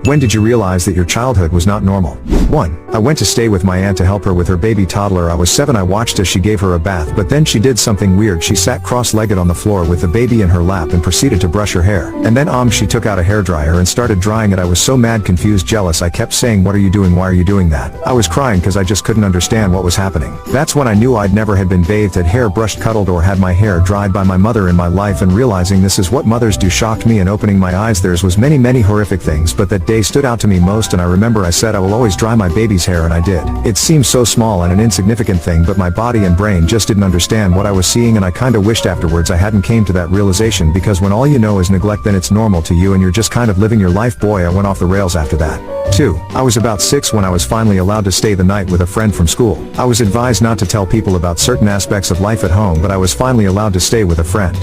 When did you realize that your childhood was not normal? 1. I went to stay with my aunt to help her with her baby toddler. I was 7. I watched as she gave her a bath, but then she did something weird. She sat cross-legged on the floor with the baby in her lap and proceeded to brush her hair. And then she took out a hairdryer and started drying it. I was so mad, confused, jealous. I kept saying, "What are you doing? Why are you doing that?" I was crying because I just couldn't understand what was happening. That's when I knew I'd never had been bathed, had hair brushed, cuddled, or had my hair dried by my mother in my life, and realizing this is what mothers do shocked me and opening my eyes. Theirs was many horrific things, but that day stood out to me most, and I remember I said I will always dry my baby's hair, and I did. It seems so small and an insignificant thing, but my body and brain just didn't understand what I was seeing, and I kinda wished afterwards I hadn't came to that realization, because when all you know is neglect, then it's normal to you and you're just kind of living your life. Boy, I went off the rails after that. 2. I was about 6 when I was finally allowed to stay the night with a friend from school. I was advised not to tell people about certain aspects of life at home, but I was finally allowed to stay with a friend.